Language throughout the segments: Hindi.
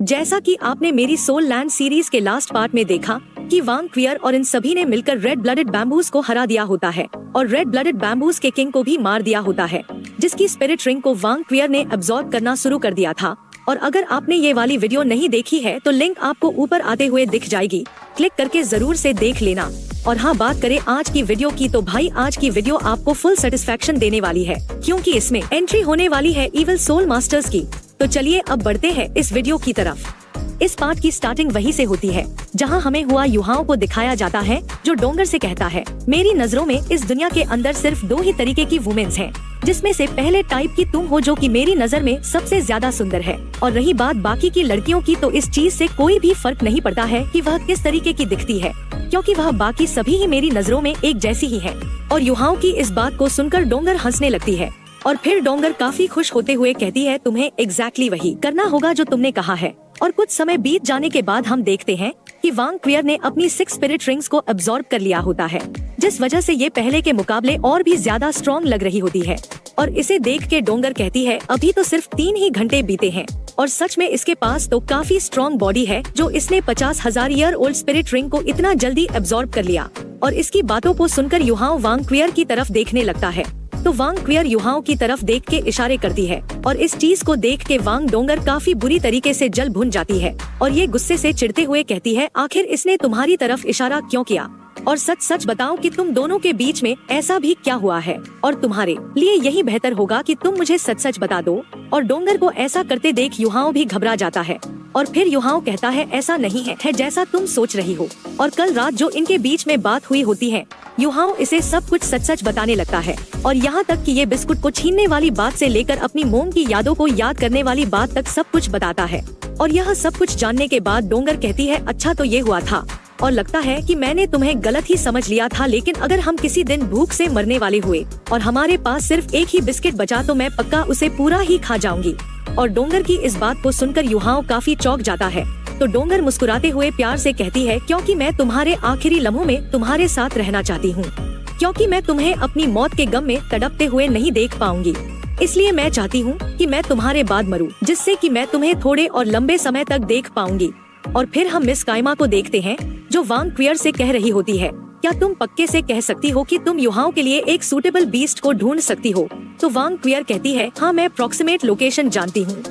जैसा कि आपने मेरी सोल लैंड सीरीज के लास्ट पार्ट में देखा कि वांग क्वियर और इन सभी ने मिलकर रेड ब्लडेड बैम्बूज को हरा दिया होता है और रेड ब्लडेड बैम्बूज के किंग को भी मार दिया होता है, जिसकी स्पिरिट रिंग को वांग क्वियर ने अब्सॉर्ब करना शुरू कर दिया था। और अगर आपने ये वाली वीडियो नहीं देखी है तो लिंक आपको ऊपर आते हुए दिख जाएगी, क्लिक करके जरूर से देख लेना। और हाँ, बात करें आज की वीडियो की तो भाई आज की वीडियो आपको फुल सेटिस्फेक्शन देने वाली है, क्योंकि इसमें एंट्री होने वाली है इविल सोल मास्टर्स की। तो चलिए अब बढ़ते हैं इस वीडियो की तरफ। इस पार्ट की स्टार्टिंग वहीं से होती है जहां हमें हुआ युहाओं को दिखाया जाता है, जो डोंगर से कहता है, मेरी नजरों में इस दुनिया के अंदर सिर्फ 2 ही तरीके की वुमेन्स हैं, जिसमें से पहले टाइप की तुम हो जो कि मेरी नजर में सबसे ज्यादा सुंदर है। और रही बात बाकी की लड़कियों की, तो इस चीज से कोई भी फर्क नहीं पड़ता है कि वह किस तरीके की दिखती है, क्योंकि वह बाकी सभी ही मेरी नजरों में एक जैसी ही है। और युहाओं की इस बात को सुनकर डोंगर हंसने लगती है और फिर डोंगर काफी खुश होते हुए कहती है, तुम्हें एग्जैक्टली वही करना होगा जो तुमने कहा है। और कुछ समय बीत जाने के बाद हम देखते हैं कि वांग क्वियर ने अपनी 6 स्पिरिट रिंग्स को अब्सॉर्ब कर लिया होता है, जिस वजह से ये पहले के मुकाबले और भी ज्यादा स्ट्रॉन्ग लग रही होती है। और इसे देख के डोंगर कहती है, अभी तो सिर्फ 3 ही घंटे बीते हैं और सच में इसके पास तो काफी स्ट्रॉन्ग बॉडी है, जो इसने 50,000 ईयर ओल्ड स्पिरिट रिंग को इतना जल्दी अब्सॉर्ब कर लिया। और इसकी बातों को सुनकर युहाओं वांग क्वियर की तरफ देखने लगता है, तो वांग क्वियर युहाओं की तरफ देख के इशारे करती है और इस चीज को देख के वांग डोंगर काफी बुरी तरीके से जल भुन जाती है और ये गुस्से से चिढ़ते हुए कहती है, आखिर इसने तुम्हारी तरफ इशारा क्यों किया, और सच सच बताओ कि तुम दोनों के बीच में ऐसा भी क्या हुआ है, और तुम्हारे लिए यही बेहतर होगा कि तुम मुझे सच सच बता दो। और डोंगर को ऐसा करते देख युहाओं भी घबरा जाता है और फिर युहाओं कहता है, ऐसा नहीं है जैसा तुम सोच रही हो। और कल रात जो इनके बीच में बात हुई होती है, युहाओं इसे सब कुछ सच सच बताने लगता है और यहाँ तक कि ये बिस्कुट को छीनने वाली बात से लेकर अपनी मोम की यादों को याद करने वाली बात तक सब कुछ बताता है। और यह सब कुछ जानने के बाद डोंगर कहती है, अच्छा तो ये हुआ था और लगता है कि मैंने तुम्हें गलत ही समझ लिया था, लेकिन अगर हम किसी दिन भूख से मरने वाले हुए और हमारे पास सिर्फ एक ही बिस्किट बचा तो मैं पक्का उसे पूरा ही खा जाऊंगी। और डोंगर की इस बात को सुनकर युहाओं काफी चौंक जाता है, तो डोंगर मुस्कुराते हुए प्यार से कहती है, क्योंकि मैं तुम्हारे आखिरी लम्हों में तुम्हारे साथ रहना चाहती हूँ, क्योंकि मैं तुम्हें अपनी मौत के गम में तड़पते हुए नहीं देख पाऊंगी, इसलिए मैं चाहती हूँ कि मैं तुम्हारे बाद मरूं, जिससे कि मैं तुम्हें थोड़े और लंबे समय तक देख पाऊंगी। और फिर हम मिस काइमा को देखते हैं, जो वांग क्वियर से कह रही होती है, क्या तुम पक्के से कह सकती हो कि तुम युहाओं के लिए एक सूटेबल बीस्ट को ढूंढ सकती हो? तो वांग क्वियर कहती है, हाँ मैं अप्रॉक्सीमेट लोकेशन जानती हूँ,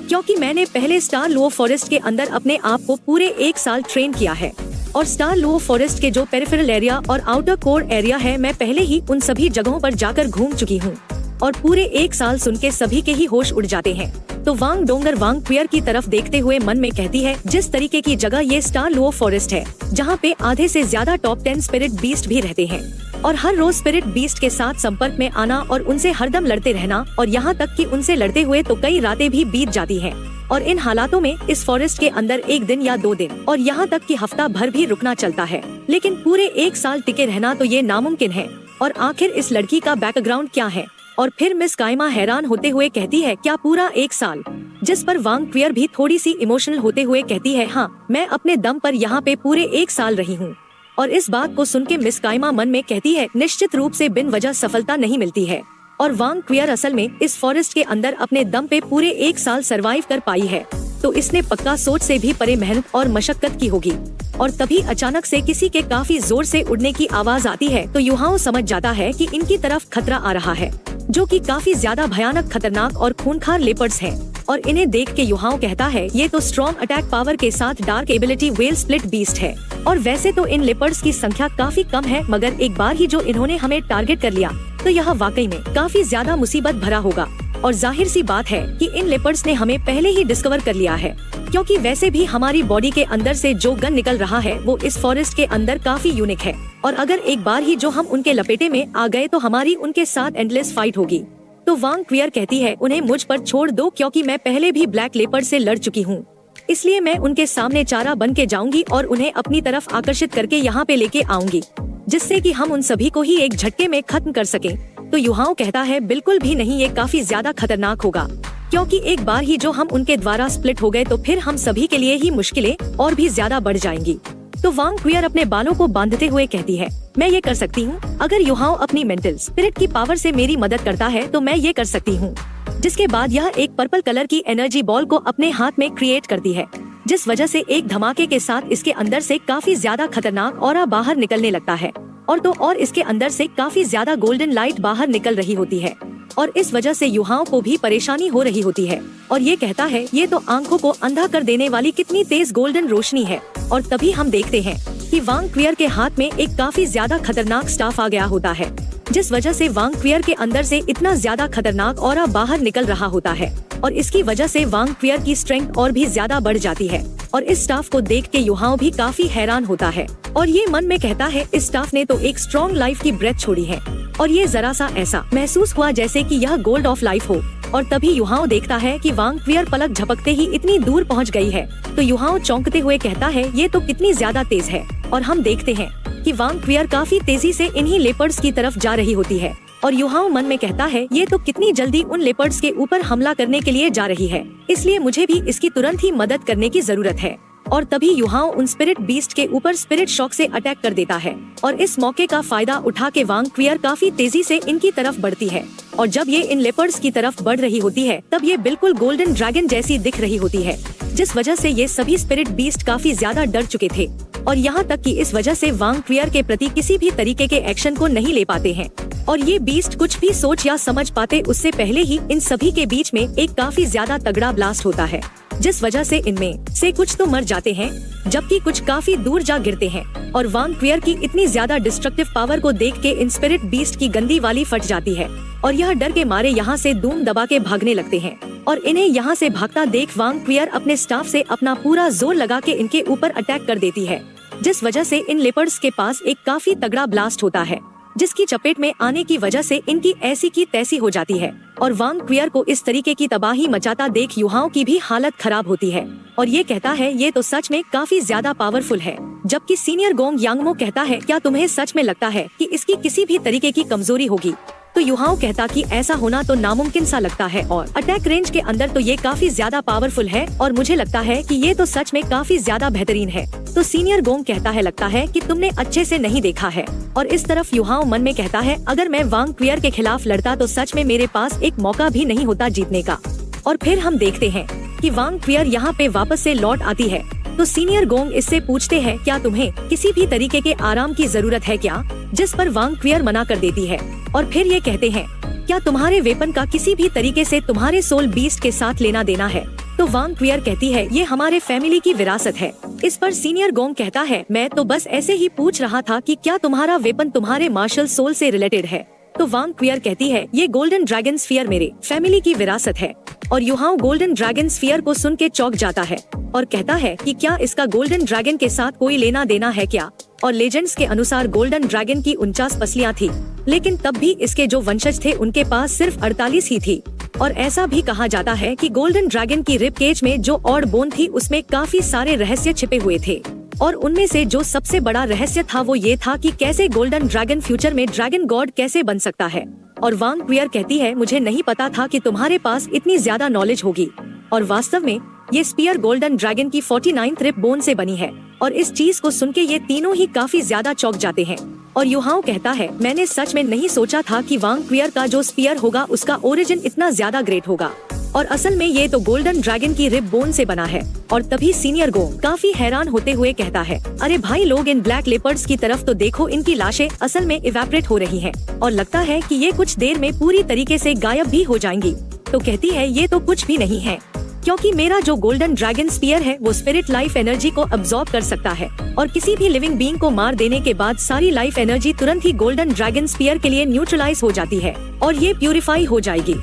क्योंकि मैंने पहले स्टार लुओ फॉरेस्ट के अंदर अपने आप को पूरे 1 साल ट्रेन किया है और स्टार लुओ फॉरेस्ट के जो पेरिफेरल एरिया और आउटर कोर एरिया है, मैं पहले ही उन सभी जगहों पर जाकर घूम चुकी हूँ। और पूरे 1 साल सुन के सभी के ही होश उड़ जाते हैं। तो वांग डोंगर वांग क्वियर की तरफ देखते हुए मन में कहती है, जिस तरीके की जगह ये स्टार लुओ फॉरेस्ट है, जहाँ पे आधे से ज्यादा टॉप 10 स्पिरिट बीस्ट भी रहते हैं और हर रोज स्पिरिट बीस्ट के साथ संपर्क में आना और उनसे हरदम लड़ते रहना, और यहाँ तक कि उनसे लड़ते हुए तो कई रातें भी बीत जाती हैं। और इन हालातों में इस फॉरेस्ट के अंदर 1 दिन या 2 दिन और यहाँ तक कि हफ्ता भर भी रुकना चलता है, लेकिन पूरे 1 साल टिके रहना तो ये नामुमकिन है। और आखिर इस लड़की का बैकग्राउंड क्या है? और फिर मिस काइमा हैरान होते हुए कहती है, क्या पूरा 1 साल? जिस पर वांग क्वियर भी थोड़ी सी इमोशनल होते हुए कहती है, हाँ मैं अपने दम पर यहाँ पे पूरे 1 साल रही हूँ। और इस बात को सुन के मिस काइमा मन में कहती है, निश्चित रूप से बिन वजह सफलता नहीं मिलती है और वांग क्वियर असल में इस फॉरेस्ट के अंदर अपने दम पे पूरे 1 साल सरवाइव कर पाई है, तो इसने पक्का सोच से भी परे मेहनत और मशक्कत की होगी। और तभी अचानक से किसी के काफी जोर से उड़ने की आवाज आती है, तो युहाओं समझ जाता है कि इनकी तरफ खतरा आ रहा है, जो कि काफी ज्यादा भयानक, खतरनाक और खूंखार लेपर्ड्स हैं। और इन्हें देख के युहाओं कहता है, ये तो स्ट्रॉन्ग अटैक पावर के साथ dark ability well split beast है। और वैसे तो इन लेपर्ड्स की संख्या काफी कम है, मगर एक बार ही जो इन्होंने हमें टारगेट कर लिया तो यह वाकई में काफी ज्यादा मुसीबत भरा होगा। और जाहिर सी बात है कि इन लेपर्ड्स ने हमें पहले ही डिस्कवर कर लिया है, क्योंकि वैसे भी हमारी बॉडी के अंदर से जो गन निकल रहा है वो इस फॉरेस्ट के अंदर काफी यूनिक है, और अगर एक बार ही जो हम उनके लपेटे में आ गए तो हमारी उनके साथ एंडलेस फाइट होगी। तो वांग क्वियर कहती है, उन्हें मुझ पर छोड़ दो, क्योंकि मैं पहले भी ब्लैक लेपर्ड से लड़ चुकी हूँ, इसलिए मैं उनके सामने चारा बन के जाऊंगी और उन्हें अपनी तरफ आकर्षित करके यहाँ पे लेके आऊंगी, जिससे कि हम उन सभी को ही एक झटके में खत्म कर सकें। तो युहाओं कहता है, बिल्कुल भी नहीं, ये काफी ज्यादा खतरनाक होगा, क्योंकि एक बार ही जो हम उनके द्वारा स्प्लिट हो गए तो फिर हम सभी के लिए ही मुश्किलें और भी ज्यादा बढ़ जाएंगी। तो वांग क्वियर अपने बालों को बांधते हुए कहती है, मैं ये कर सकती हूँ, अगर युहाओं अपनी मेंटल स्पिरिट की पावर से मेरी मदद करता है तो मैं ये कर सकती हूँ। जिसके बाद यह एक पर्पल कलर की एनर्जी बॉल को अपने हाथ में क्रिएट करती है, जिस वजह से एक धमाके के साथ इसके अंदर से काफी ज्यादा खतरनाक ऑरा बाहर निकलने लगता है और इसके अंदर से काफी ज्यादा गोल्डन लाइट बाहर निकल रही होती है और इस वजह से युहाओं को भी परेशानी हो रही होती है और ये कहता है ये तो आंखों को अंधा कर देने वाली कितनी तेज गोल्डन रोशनी है। और तभी हम देखते हैं कि वांग क्वियर के हाथ में एक काफी ज्यादा खतरनाक स्टाफ आ गया होता है, जिस वजह से वांग क्वियर के अंदर से इतना ज्यादा खतरनाक ऑरा बाहर निकल रहा होता है और इसकी वजह से वांग क्वियर की स्ट्रेंथ और भी ज्यादा बढ़ जाती है और इस स्टाफ को देख के युहाओं भी काफी हैरान होता है और ये मन में कहता है इस स्टाफ ने तो एक स्ट्रॉन्ग लाइफ की ब्रेथ छोड़ी है और ये जरा सा ऐसा महसूस हुआ जैसे कि यह गोल्ड ऑफ लाइफ हो। और तभी युहाओं देखता है कि वांग क्वियर पलक झपकते ही इतनी दूर पहुंच गई है, तो युहाओं चौंकते हुए कहता है ये तो कितनी ज्यादा तेज है। और हम देखते हैं कि वांग क्वियर काफी तेजी से इन्हीं लेपर्ड्स की तरफ जा रही होती है और युहाओं मन में कहता है ये तो कितनी जल्दी उन लेपर्ड्स के ऊपर हमला करने के लिए जा रही है, इसलिए मुझे भी इसकी तुरंत ही मदद करने की जरूरत है। और तभी युहाओं उन स्पिरिट बीस्ट के ऊपर स्पिरिट शॉक से अटैक कर देता है और इस मौके का फायदा उठा के वांग क्वियर काफी तेजी से इनकी तरफ बढ़ती है और जब ये इन लेपर्ड्स की तरफ बढ़ रही होती है तब ये बिल्कुल गोल्डन ड्रैगन जैसी दिख रही होती है, जिस वजह से ये सभी स्पिरिट बीस्ट काफी ज्यादा डर चुके थे और यहाँ तक कि इस वजह से वांग क्वियर के प्रति किसी भी तरीके के एक्शन को नहीं ले पाते हैं और ये बीस्ट कुछ भी सोच या समझ पाते उससे पहले ही इन सभी के बीच में एक काफी ज्यादा तगड़ा ब्लास्ट होता है, जिस वजह से इनमें से कुछ तो मर जाते हैं जबकि कुछ काफी दूर जा गिरते हैं और वांग क्वियर की इतनी ज्यादा डिस्ट्रक्टिव पावर को देख के इन स्पिरिट बीस्ट की गंदी वाली फट जाती है और यह डर के मारे यहाँ से धूम दबा के भागने लगते हैं और इन्हें यहाँ से भागता देख वांग क्वियर अपने स्टाफ से अपना पूरा जोर लगा के इनके ऊपर अटैक कर देती है, जिस वजह से इन लेपर्ड्स के पास एक काफी तगड़ा ब्लास्ट होता है, जिसकी चपेट में आने की वजह से इनकी ऐसी की तैसी हो जाती है और वांग क्वियर को इस तरीके की तबाही मचाता देख युहाओं की भी हालत खराब होती है और ये कहता है ये तो सच में काफी ज्यादा पावरफुल है। जबकि सीनियर गोंग यांगमो कहता है क्या तुम्हें सच में लगता है कि इसकी किसी भी तरीके की कमजोरी होगी, तो युहाओं कहता कि ऐसा होना तो नामुमकिन सा लगता है और अटैक रेंज के अंदर तो ये काफी ज्यादा पावरफुल है और मुझे लगता है कि ये तो सच में काफी ज्यादा बेहतरीन है। तो सीनियर गोंग कहता है लगता है कि तुमने अच्छे से नहीं देखा है और इस तरफ युहाओं मन में कहता है अगर मैं वांग क्वियर के खिलाफ लड़ता तो सच में मेरे पास एक मौका भी नहीं होता जीतने का। और फिर हम देखते हैं कि वांग क्वियर यहाँ पे वापस से लौट आती है, तो सीनियर गोंग इससे पूछते हैं क्या तुम्हें किसी भी तरीके के आराम की जरूरत है क्या, जिस पर वांग क्वियर मना कर देती है और फिर ये कहते हैं क्या तुम्हारे वेपन का किसी भी तरीके से तुम्हारे सोल बीस्ट के साथ लेना देना है, तो वांग क्वियर कहती है ये हमारे फैमिली की विरासत है। इस पर सीनियर गोंग कहता है मैं तो बस ऐसे ही पूछ रहा था कि क्या तुम्हारा वेपन तुम्हारे मार्शल सोल से रिलेटेड है, तो वांग क्वियर कहती है ये गोल्डन ड्रैगन स्फीयर मेरे फैमिली की विरासत है और युहाओं गोल्डन ड्रैगन स्फीयर को सुन के चौंक जाता है और कहता है कि क्या इसका गोल्डन ड्रैगन के साथ कोई लेना देना है क्या, और लेजेंड्स के अनुसार गोल्डन ड्रैगन की 49 पसलियां थी, लेकिन तब भी इसके जो वंशज थे उनके पास सिर्फ 48 ही थी और ऐसा भी कहा जाता है कि गोल्डन ड्रैगन की रिब केज में जो ऑड बोन थी उसमें काफी सारे रहस्य छिपे हुए थे और उनमें से जो सबसे बड़ा रहस्य था वो ये था कि कैसे गोल्डन ड्रैगन फ्यूचर में ड्रैगन गॉड कैसे बन सकता है। और वांग क्वियर कहती है मुझे नहीं पता था कि तुम्हारे पास इतनी ज्यादा नॉलेज होगी और वास्तव में ये स्पीयर गोल्डन ड्रैगन की 49th रिब बोन से बनी है और इस चीज को सुन के ये तीनों ही काफी ज्यादा चौंक जाते हैं और युहाओं कहता है मैंने सच में नहीं सोचा था कि वांग क्वियर का जो स्पीयर होगा उसका ओरिजिन इतना ज्यादा ग्रेट होगा और असल में ये तो गोल्डन ड्रैगन की रिब बोन से बना है। और तभी सीनियर गोंग काफी हैरान होते हुए कहता है अरे भाई लोग इन ब्लैक लेपर्ड्स की तरफ तो देखो, इनकी लाशें असल में इवेपोरेट हो रही हैं और लगता है कि ये कुछ देर में पूरी तरीके से गायब भी हो जाएंगी। तो कहती है ये तो कुछ भी नहीं है क्योंकि मेरा जो गोल्डन ड्रैगन स्पीयर है वो स्पिरिट लाइफ एनर्जी को अब्सॉर्ब कर सकता है और किसी भी लिविंग बीइंग को मार देने के बाद सारी लाइफ एनर्जी तुरंत ही गोल्डन ड्रैगन स्पीयर के लिए न्यूट्रलाइज हो जाती है और ये प्यूरिफाई हो जाएगी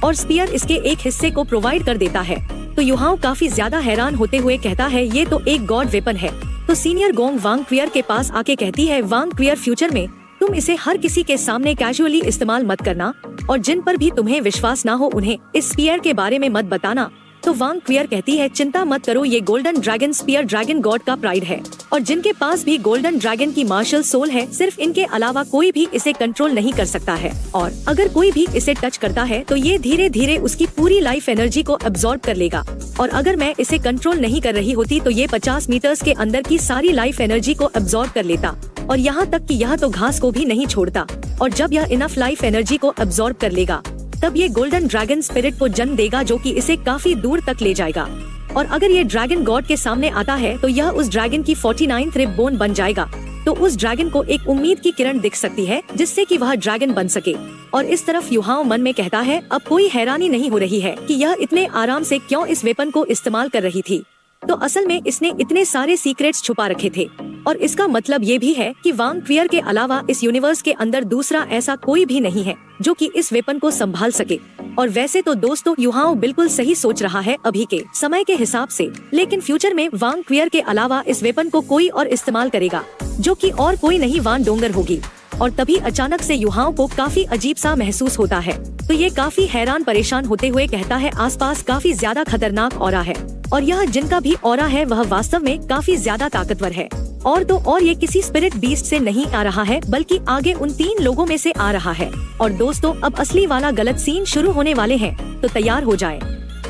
और स्पीयर इसके एक हिस्से को प्रोवाइड कर देता है। तो युहाओं काफी ज्यादा हैरान होते हुए कहता है ये तो एक गॉड वेपन है। तो सीनियर गोंग वांग क्वियर के पास आके कहती है वांग क्वियर फ्यूचर में तुम इसे हर किसी के सामने कैजुअली इस्तेमाल मत करना और जिन पर भी तुम्हें विश्वास ना हो उन्हें इस स्पीयर के बारे में मत बताना। तो वांग क्वियर कहती है चिंता मत करो, ये golden dragon spear dragon god का प्राइड है और जिनके पास भी गोल्डन ड्रैगन की मार्शल सोल है सिर्फ इनके अलावा कोई भी इसे कंट्रोल नहीं कर सकता है और अगर कोई भी इसे टच करता है तो ये धीरे धीरे उसकी पूरी लाइफ एनर्जी को अब्सॉर्ब कर लेगा और अगर मैं इसे कंट्रोल नहीं कर रही होती तो ये 50 मीटर्स के अंदर की सारी लाइफ एनर्जी को अब्सॉर्ब कर लेता और यहाँ तक कि यह तो घास को भी नहीं छोड़ता और जब यह इनफ लाइफ एनर्जी को अब्सॉर्ब कर लेगा तब ये गोल्डन ड्रैगन स्पिरिट को जन्म देगा जो कि इसे काफी दूर तक ले जाएगा। और अगर ये ड्रैगन गॉड के सामने आता है तो यह उस ड्रैगन की 49th रिब बोन बन जाएगा। तो उस ड्रैगन को एक उम्मीद की किरण दिख सकती है जिससे कि वह ड्रैगन बन सके। और इस तरफ युहाओ मन में कहता है अब कोई हैरानी नहीं हो रही है कि यह इतने आराम से क्यों इस वेपन को इस्तेमाल कर रही थी। तो असल में इसने इतने सारे सीक्रेट्स छुपा रखे थे और इसका मतलब ये भी है कि वांग क्वियर के अलावा इस यूनिवर्स के अंदर दूसरा ऐसा कोई भी नहीं है जो कि इस वेपन को संभाल सके। और वैसे तो दोस्तों युहाओ बिल्कुल सही सोच रहा है अभी के समय के हिसाब से, लेकिन फ्यूचर में वांग क्वियर के अलावा इस वेपन को कोई और इस्तेमाल करेगा जो कि और कोई नहीं वान डोंगर होगी। और तभी अचानक से युहाओं को काफी अजीब सा महसूस होता है। तो ये काफी हैरान परेशान होते हुए कहता है आसपास काफी ज्यादा खतरनाक ऑरा है और यह जिनका भी ऑरा है वह वास्तव में काफी ज्यादा ताकतवर है। और तो और ये किसी स्पिरिट बीस्ट से नहीं आ रहा है बल्कि आगे उन 3 लोगों में से आ रहा है। और दोस्तों अब असली वाला गलत सीन शुरू होने वाले हैं, तो तैयार हो जाए।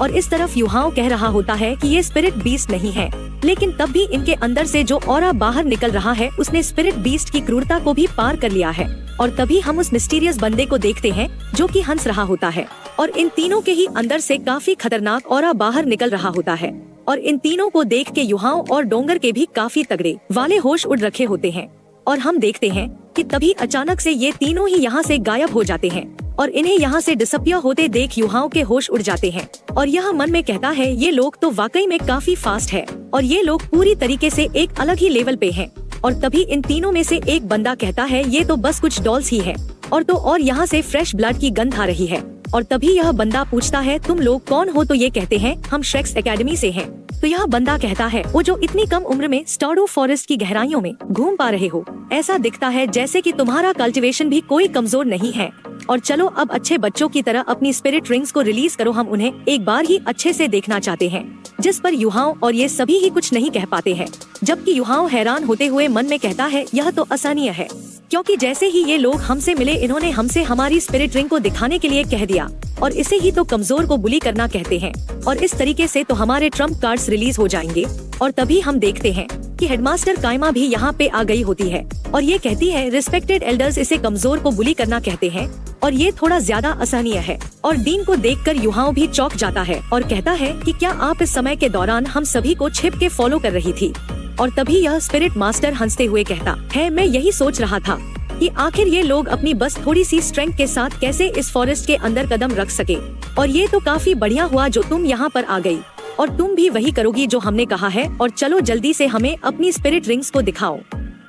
और इस तरफ युहाओ कह रहा होता है कि ये स्पिरिट बीस्ट नहीं है, लेकिन तब भी इनके अंदर से जो ऑरा बाहर निकल रहा है उसने स्पिरिट बीस्ट की क्रूरता को भी पार कर लिया है। और तभी हम उस मिस्टीरियस बंदे को देखते हैं जो कि हंस रहा होता है और इन तीनों के ही अंदर से काफी खतरनाक ऑरा बाहर निकल रहा होता है। और इन तीनों को देख के युहाओ और डोंगर के भी काफी तगड़े वाले होश उड़ रखे होते हैं। और हम देखते हैं कि तभी अचानक से ये तीनों ही यहाँ से गायब हो जाते हैं और इन्हें यहाँ से डिसअपियर होते देख युहाओं के होश उड़ जाते हैं। और यह मन में कहता है ये लोग तो वाकई में काफी फास्ट है और ये लोग पूरी तरीके से एक अलग ही लेवल पे हैं। और तभी इन तीनों में से एक बंदा कहता है ये तो बस कुछ डॉल्स ही है। और तो और यहाँ से फ्रेश ब्लड की गंध आ रही है। और तभी यह बंदा पूछता है तुम लोग कौन हो? तो ये कहते हैं हम श्रेक्स एकेडमी से हैं। तो यह बंदा कहता है वो जो इतनी कम उम्र में स्टार्डो फॉरेस्ट की गहराइयों में घूम पा रहे हो, ऐसा दिखता है जैसे कि तुम्हारा कल्टीवेशन भी कोई कमजोर नहीं है। और चलो अब अच्छे बच्चों की तरह अपनी स्पिरिट रिंग्स को रिलीज करो, हम उन्हें एक बार ही अच्छे से देखना चाहते हैं। जिस पर युहाओ और ये सभी ही कुछ नहीं कह पाते हैं, जबकि युहाओ हैरान होते हुए मन में कहता है यह तो आसानिया है, क्योंकि जैसे ही ये लोग हमसे मिले इन्होंने हमसे हमारी स्पिरिट रिंग को दिखाने के लिए कह दिया और इसे ही तो कमजोर को बुली करना कहते हैं। और इस तरीके से तो हमारे ट्रम्प कार्ड्स रिलीज हो जाएंगे। और तभी हम देखते हैं कि हेडमास्टर कायमा भी यहाँ पे आ गई होती है और ये कहती है रिस्पेक्टेड एल्डर्स इसे कमजोर को बुली करना कहते हैं और ये थोड़ा ज्यादा आसानिया है। और डीन को देखकर युहाओ भी चौंक जाता है और कहता है कि क्या आप इस समय के दौरान हम सभी को छिप के फॉलो कर रही थी? और तभी यह स्पिरिट मास्टर हंसते हुए कहता है मैं यही सोच रहा था कि आखिर ये लोग अपनी बस थोड़ी सी स्ट्रेंथ के साथ कैसे इस फॉरेस्ट के अंदर कदम रख सके। और ये तो काफी बढ़िया हुआ जो तुम यहाँ पर आ गई और तुम भी वही करोगी जो हमने कहा है। और चलो जल्दी से हमें अपनी स्पिरिट रिंग्स को दिखाओ।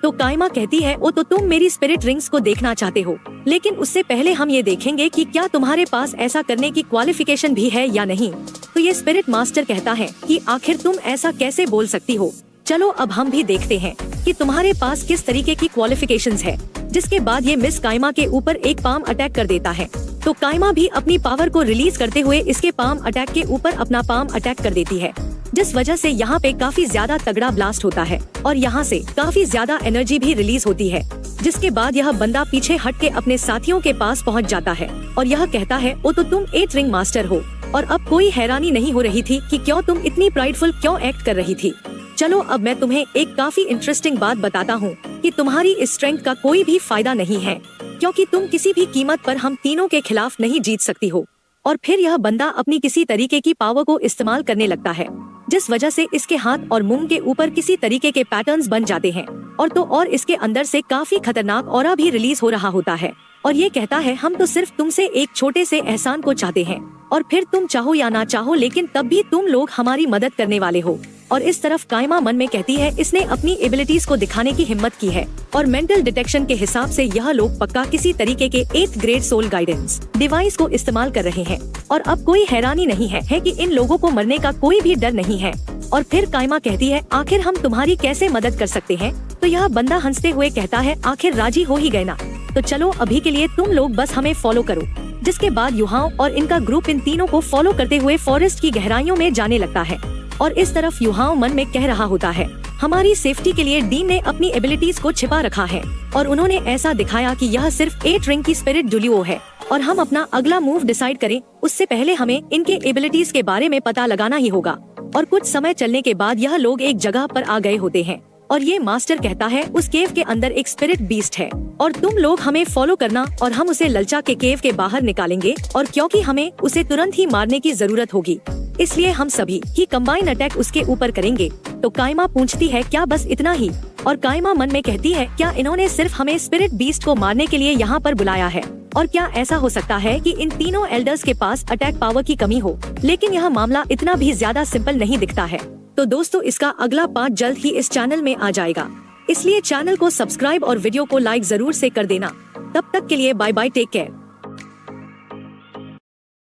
तो कायमा कहती है ओ तो तुम मेरी स्पिरिट रिंग्स को देखना चाहते हो, लेकिन उससे पहले हम ये देखेंगे कि क्या तुम्हारे पास ऐसा करने की क्वालिफिकेशन भी है या नहीं। तो ये स्पिरिट मास्टर कहता है कि आखिर तुम ऐसा कैसे बोल सकती हो, चलो अब हम भी देखते हैं कि तुम्हारे पास किस तरीके की क्वालिफिकेशंस है। जिसके बाद ये मिस कायमा के ऊपर एक पाम अटैक कर देता है। तो कायमा भी अपनी पावर को रिलीज करते हुए इसके पाम अटैक के ऊपर अपना पाम अटैक कर देती है, जिस वजह से यहाँ पे काफी ज्यादा तगड़ा ब्लास्ट होता है और यहाँ से काफी ज्यादा एनर्जी भी रिलीज होती है। जिसके बाद यह बंदा पीछे हट के अपने साथियों के पास पहुँच जाता है और यह कहता है ओ तो तुम 8 रिंग मास्टर हो और अब कोई हैरानी नहीं हो रही थी कि क्यों तुम इतनी प्राइडफुल क्यों एक्ट कर रही थी। चलो अब मैं तुम्हें एक काफी इंटरेस्टिंग बात बताता हूँ कि तुम्हारी इस स्ट्रेंथ का कोई भी फायदा नहीं है, क्योंकि तुम किसी भी कीमत पर हम तीनों के खिलाफ नहीं जीत सकती हो। और फिर यह बंदा अपनी किसी तरीके की पावर को इस्तेमाल करने लगता है, जिस वजह से इसके हाथ और मुंह के ऊपर किसी तरीके के पैटर्न्स बन जाते हैं। और तो और इसके अंदर से काफी खतरनाक ऑरा भी रिलीज हो रहा होता है और ये कहता है हम तो सिर्फ तुमसे एक छोटे से एहसान को चाहते हैं और फिर तुम चाहो या ना चाहो लेकिन तब भी तुम लोग हमारी मदद करने वाले हो। और इस तरफ कायमा मन में कहती है इसने अपनी एबिलिटीज को दिखाने की हिम्मत की है और मेंटल डिटेक्शन के हिसाब से यह लोग पक्का किसी तरीके के 8th grade soul guidance device को इस्तेमाल कर रहे हैं और अब कोई हैरानी नहीं है कि इन लोगों को मरने का कोई भी डर नहीं है। और फिर कायमा कहती है आखिर हम तुम्हारी कैसे मदद कर सकते हैं? तो यह बंदा हंसते हुए कहता है आखिर राजी हो ही गए ना, तो चलो अभी के लिए तुम लोग बस हमें फॉलो करो। जिसके बाद युहाओ और इनका ग्रुप इन तीनों को फॉलो करते हुए फॉरेस्ट की गहराइयों में जाने लगता है। और इस तरफ युहाओ मन में कह रहा होता है हमारी सेफ्टी के लिए डीन ने अपनी एबिलिटीज को छिपा रखा है और उन्होंने ऐसा दिखाया कि यह सिर्फ 8 रिंग की स्पिरिट डुलियो है और हम अपना अगला मूव डिसाइड करें उससे पहले हमें इनके एबिलिटीज के बारे में पता लगाना ही होगा। और कुछ समय चलने के बाद यह लोग एक जगह पर आ गए होते हैं और ये मास्टर कहता है उस केव के अंदर एक स्पिरिट बीस्ट है और तुम लोग हमें फॉलो करना और हम उसे ललचा के केव के बाहर निकालेंगे, और क्योंकि हमें उसे तुरंत ही मारने की जरूरत होगी इसलिए हम सभी ही कंबाइन अटैक उसके ऊपर करेंगे। तो काइमा पूछती है क्या बस इतना ही, और काइमा मन में कहती है क्या इन्होंने सिर्फ हमें स्पिरिट बीस्ट को मारने के लिए यहाँ पर बुलाया है, और क्या ऐसा हो सकता है कि इन तीनों एल्डर्स के पास अटैक पावर की कमी हो। लेकिन यह मामला इतना भी ज्यादा सिंपल नहीं दिखता है। तो दोस्तों इसका अगला पार्ट जल्द ही इस चैनल में आ जाएगा, इसलिए चैनल को सब्सक्राइब और वीडियो को लाइक जरूर से कर देना। तब तक के लिए बाय बाय, टेक केयर।